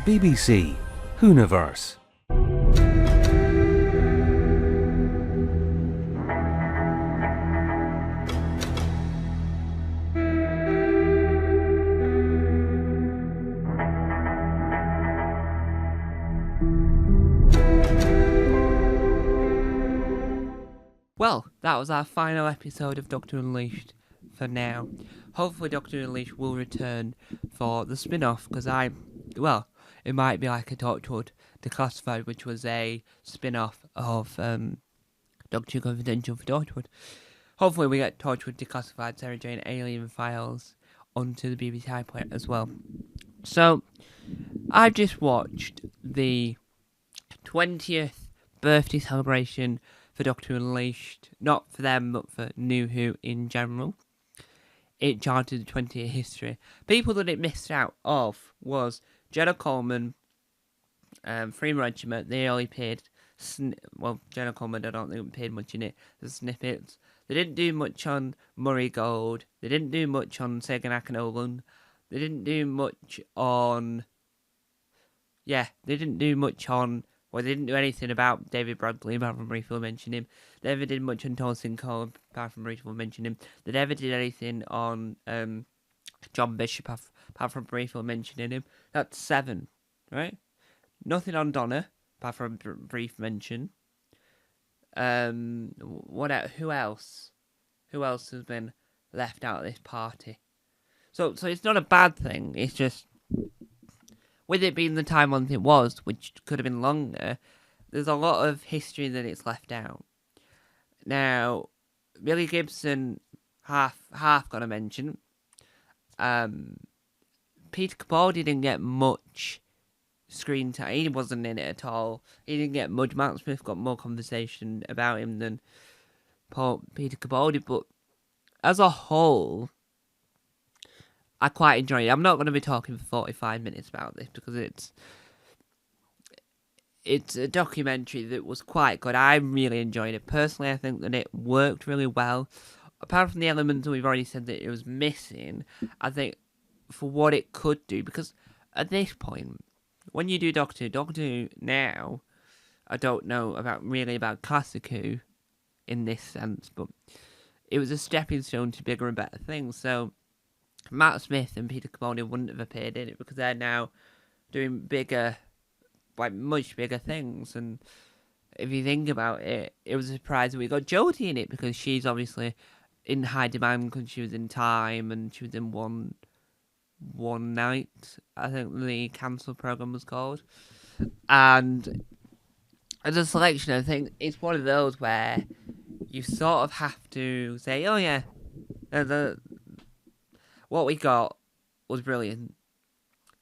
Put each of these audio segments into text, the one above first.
BBC Hooniverse. Well, that was our final episode of Doctor Unleashed for now. Hopefully Doctor Unleashed will return for the spin-off, because it might be like a Torchwood Declassified, which was a spin-off of Doctor Who Confidential for Torchwood. Hopefully we get Torchwood Declassified, Sarah Jane Alien Files onto the BBC iPlayer as well. So, I've just watched the 20th birthday celebration for Doctor Unleashed, not for them, but for New Who in general. It charted the 20-year history. People that it missed out of was Jenna Coleman, Freema Regiment. They only paid, Jenna Coleman, I don't think paid much in it. The snippets. They didn't do much on Murray Gold. They didn't do much on Sagan Akinolan. They didn't do much on... they didn't do anything about David Bradley, apart from briefly mentioning him. They never did much on Torsten Cole, apart from briefly mentioning him. They never did anything on John Bishop, apart from briefly mentioning him. That's 7, right? Nothing on Donna, apart from a brief mention. Who else? Who else has been left out of this party? So it's not a bad thing. It's just, with it being the time month it was, which could have been longer, there's a lot of history that it's left out. Now, Billy Gibson, half got a mention. Peter Capaldi didn't get much screen time. He wasn't in it at all. He didn't get much. Matt Smith got more conversation about him than Peter Capaldi, but as a whole, I quite enjoy it. I'm not going to be talking for 45 minutes about this because it's a documentary that was quite good. I really enjoyed it. Personally, I think that it worked really well. Apart from the elements that we've already said that it was missing, I think for what it could do, because at this point, when you do Doctor Who now, I don't know about Classic Who in this sense, but it was a stepping stone to bigger and better things. So Matt Smith and Peter Capaldi wouldn't have appeared in it because they're now doing bigger, much bigger things. And if you think about it, it was a surprise that we got Jodie in it because she's obviously in high demand because she was in Time and she was in One Night, I think the cancelled program was called. And as a selection, I think it's one of those where you sort of have to say, oh yeah, what we got was brilliant.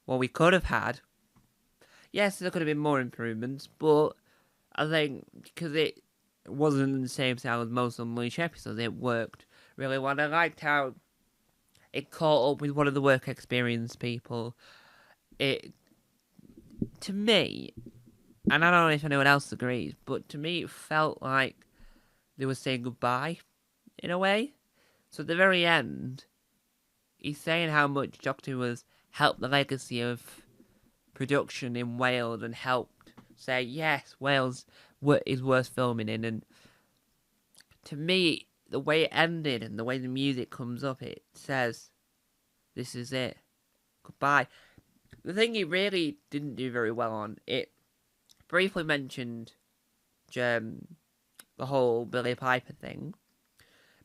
What we could have had, yes, there could have been more improvements, but I think because it wasn't the same style as most Unleashed episodes, it worked really well. I liked how it caught up with one of the work experience people. It, to me, and I don't know if anyone else agrees, but to me it felt like they were saying goodbye, in a way. So at the very end, he's saying how much Doctor Who has helped the legacy of production in Wales and helped say, yes, Wales is worth filming in. And to me, the way it ended and the way the music comes up, it says, this is it. Goodbye. The thing he really didn't do very well on, it briefly mentioned the whole Billie Piper thing.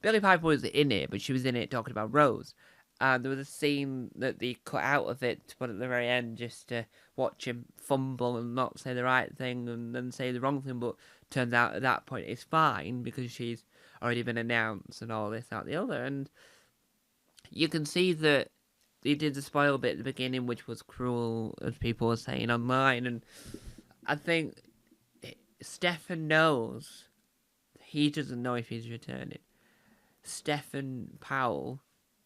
Billie Piper was in it, but she was in it talking about Rose. And there was a scene that they cut out of it to put at the very end just to watch him fumble and not say the right thing and then say the wrong thing. But turns out at that point it's fine because she's already been announced and all this, that, the other. And you can see that they did the spoil bit at the beginning, which was cruel, as people were saying online. And I think Stefan knows he doesn't know if he's returning. Stefan Powell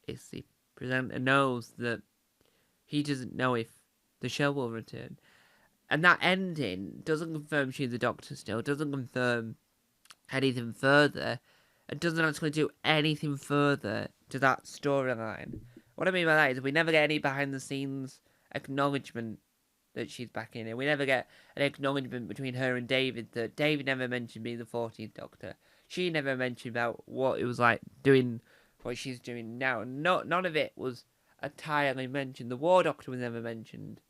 is the presenter, knows that he doesn't know if the show will return. And that ending doesn't confirm she's the Doctor still, doesn't confirm anything further, and doesn't actually do anything further to that storyline. What I mean by that is we never get any behind the scenes acknowledgement that she's back in it. We never get an acknowledgement between her and David that David never mentioned being the 14th Doctor. She never mentioned about what it was like doing what she's doing now. None of it was entirely mentioned. The War Doctor was never mentioned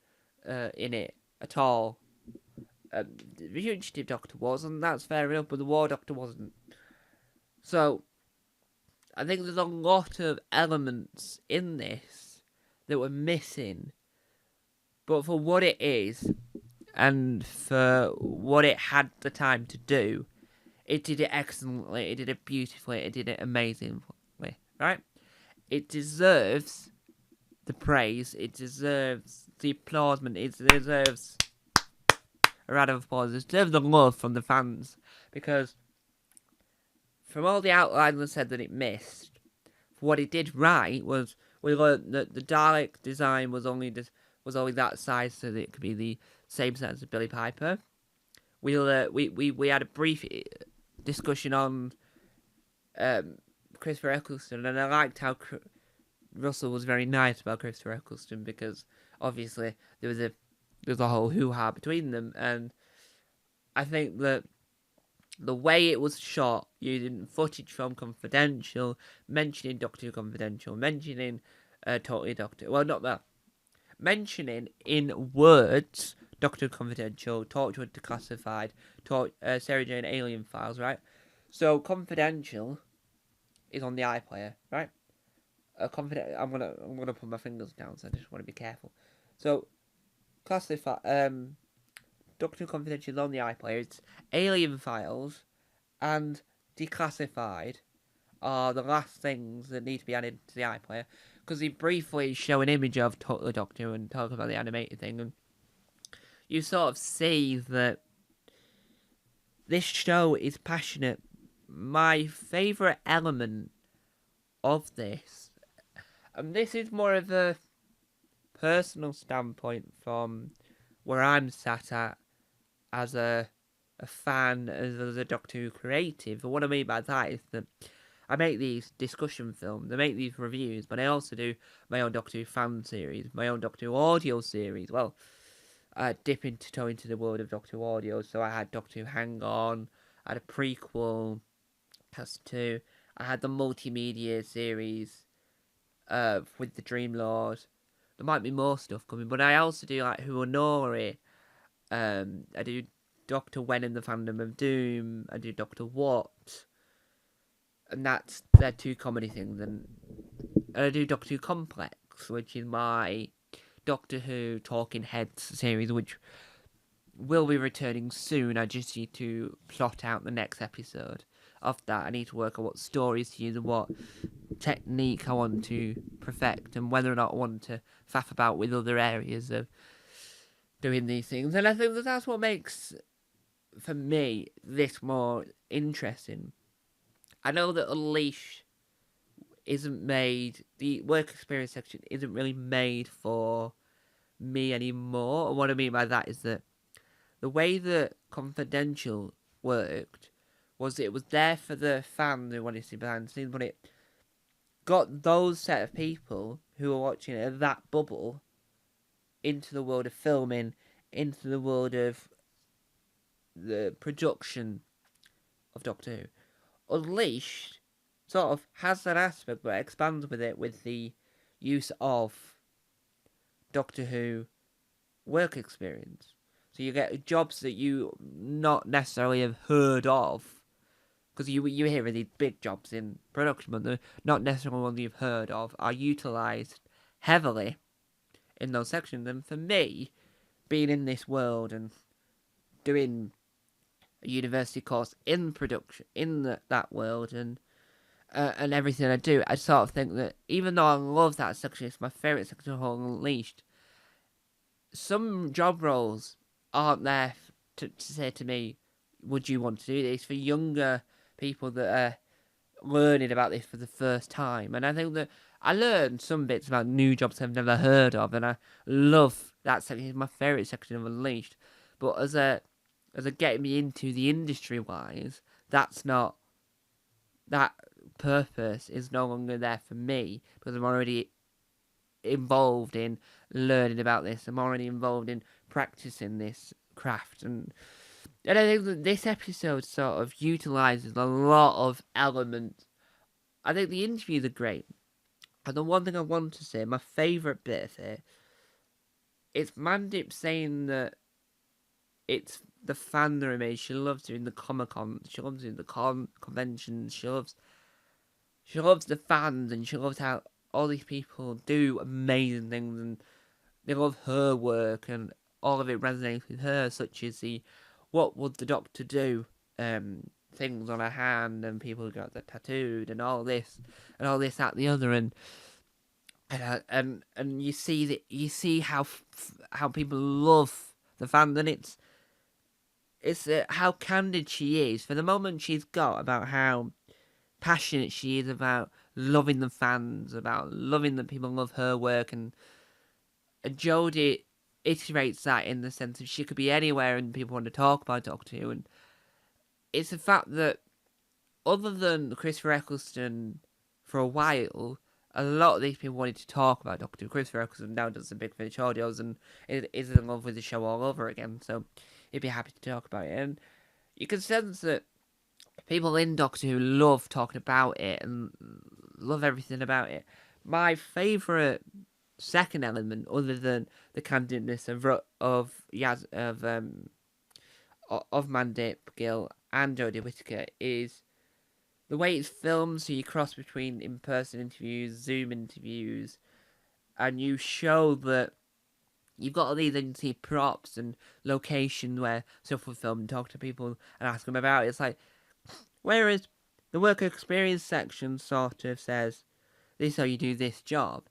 in it at all. The Fugitive Doctor was, and that's fair enough, but the War Doctor wasn't. So, I think there's a lot of elements in this that were missing, but for what it is, and for what it had the time to do, it did it excellently, it did it beautifully, it did it amazingly, right? It deserves the praise, it deserves the applaudement, it deserves a round of applause, it deserves the love from the fans, because from all the outlines that said that it missed, what it did right was we learned that the Dalek design was only that size so that it could be the same size as Billy Piper. We had a brief discussion on Christopher Eccleston, and I liked how Russell was very nice about Christopher Eccleston, because obviously there was a whole hoo-ha between them, and I think that the way it was shot, using footage from Confidential, mentioning Doctor Who Confidential, mentioning Totally Doctor... Well, not that. Mentioning in words Doctor Who Confidential, Torchwood Declassified, Sarah Jane Alien Files, right? So Confidential is on the iPlayer, right? I'm gonna put my fingers down, so I just want to be careful. So, Doctor Who Confidential is on the iPlayer. It's Alien Files and Declassified are the last things that need to be added to the iPlayer, because they briefly show an image of Total Doctor and talk about the animated thing, and you sort of see that this show is passionate. My favourite element of this, and this is more of a personal standpoint from where I'm sat at as a fan, as a Doctor Who creative. And what I mean by that is that I make these discussion films, I make these reviews, but I also do my own Doctor Who fan series, my own Doctor Who audio series. Well, I dip into the world of Doctor Who audio, so I had Doctor Who Hang On, I had a prequel, Cast 2, I had the multimedia series with the Dream Lord. There might be more stuff coming, but I also do like Huanori. I do Doctor When in the Fandom of Doom. I do Doctor What, and they're two comedy things. And I do Doctor Who Complex, which is my Doctor Who Talking Heads series, which will be returning soon. I just need to plot out the next episode of that. I need to work on what stories to use and what technique I want to perfect, and whether or not I want to faff about with other areas of doing these things. And I think that's what makes, for me, this more interesting. I know that Unleashed isn't made, the work experience section isn't really made for me anymore. And what I mean by that is that the way that Confidential worked was it was there for the fan who wanted to see behind the scenes, but it got those set of people who were watching it, that bubble, into the world of filming, into the world of the production of Doctor Who. Unleashed sort of has that aspect, but expands with it with the use of Doctor Who work experience. So you get jobs that you not necessarily have heard of, because you hear of these big jobs in production, but they're not necessarily ones you've heard of, are utilised heavily in those sections. And for me, being in this world and doing a university course in production, in that world, and everything I do, I sort of think that even though I love that section, it's my favourite section of Unleashed, some job roles aren't there to say to me, would you want to do this, for younger people that are learning about this for the first time. And I think that I learned some bits about new jobs I've never heard of, and I love that section. It's my favourite section of Unleashed. But as a getting me into the industry wise, that's not, that purpose is no longer there for me, because I'm already involved in learning about this. I'm already involved in practicing this craft, and I think that this episode sort of utilises a lot of elements. I think the interviews are great. And the one thing I want to say, my favourite bit of it, it's Mandip saying that it's the fandom she loves doing the Comic-Con, she loves doing the conventions, she loves the fans, and she loves how all these people do amazing things, and they love her work, and all of it resonates with her, such as the what would the Doctor do things on her hand, and people got that tattooed, and all this, that, the other, and you see how people love the fans, and it's how candid she is for the moment she's got about how passionate she is about loving the fans, about loving that people love her work, and Jodie iterates that in the sense of she could be anywhere and people want to talk about Doctor Who, and it's the fact that other than Christopher Eccleston for a while, a lot of these people wanted to talk about Doctor Who. Christopher Eccleston now does some Big Finish audios and is in love with the show all over again, so he'd be happy to talk about it. And you can sense that people in Doctor Who love talking about it and love everything about it. My favourite second element, other than the candidness of Mandip Gill and Jodie Whittaker, is the way it's filmed. So you cross between in-person interviews, Zoom interviews, and you show that you've got all these agency props and locations where stuff was filmed, and talk to people and ask them about it. It's like, whereas the work experience section sort of says, this is how you do this job.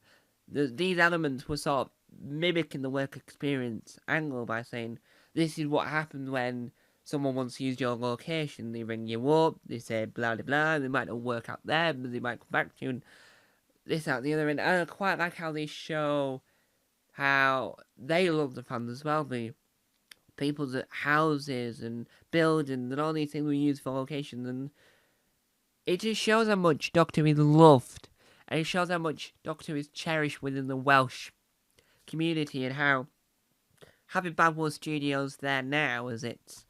These elements were sort of mimicking the work experience angle by saying, this is what happens when someone wants to use your location. They ring you up, they say blah blah blah, they might not work out there, but they might come back to you, and this out the other end. And I quite like how they show how they love the fans as well. The people's houses and buildings and all these things we use for locations, and it just shows how much Doctor Who is loved, and it shows how much Doctor Who is cherished within the Welsh community, and how having Badwell Studios there now, as it's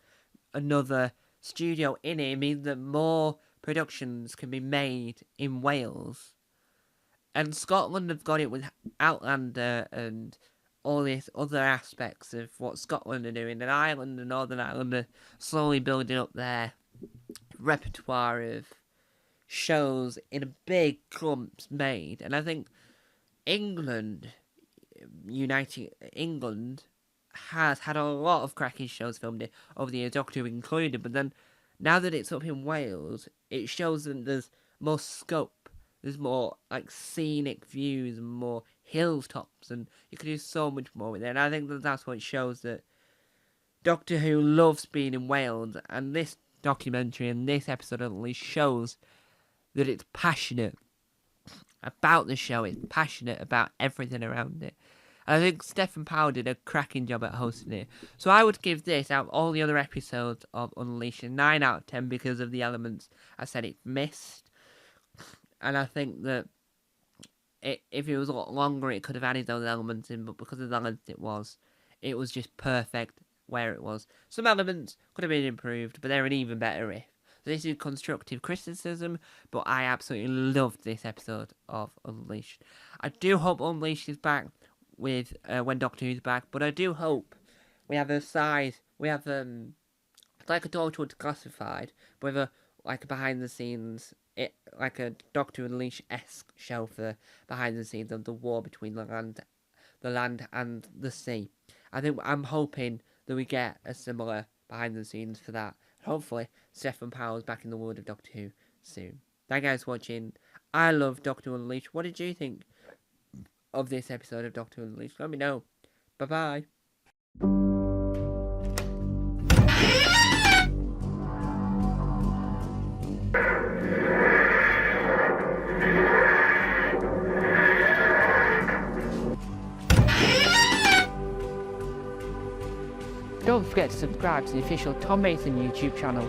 another studio in it, means that more productions can be made in Wales. And Scotland have got it with Outlander and all these other aspects of what Scotland are doing, and Ireland and Northern Ireland are slowly building up their repertoire of shows in a big clumps made. And I think United England has had a lot of cracking shows filmed over the years, Doctor Who included, but then now that it's up in Wales, it shows that there's more scope, there's more like scenic views and more hilltops, and you can do so much more with it. And I think that that's what shows that Doctor Who loves being in Wales, and this documentary and this episode at least shows that it's passionate about the show, it's passionate about everything around it. I think Stephen Powell did a cracking job at hosting it. So I would give this, out of all the other episodes of Unleashed, a 9 out of 10 because of the elements I said it missed. And I think that if it was a lot longer, it could have added those elements in, but because of the length it was just perfect where it was. Some elements could have been improved, but they're an even better if. So this is constructive criticism, but I absolutely loved this episode of Unleashed. I do hope Unleashed is back with when Doctor Who's back, but I do hope we have like a Torchwood Classified, with a behind the scenes, like a Doctor Unleashed-esque show for behind the scenes of the war between the land and the sea. I'm hoping that we get a similar behind the scenes for that. Hopefully, Stephen Powell's back in the world of Doctor Who soon. Thank you guys for watching. I love Doctor Unleashed. What did you think of this episode of Doctor Unleashed? Let me know. Bye-bye. Don't forget to subscribe to the official Tom Mason YouTube channel.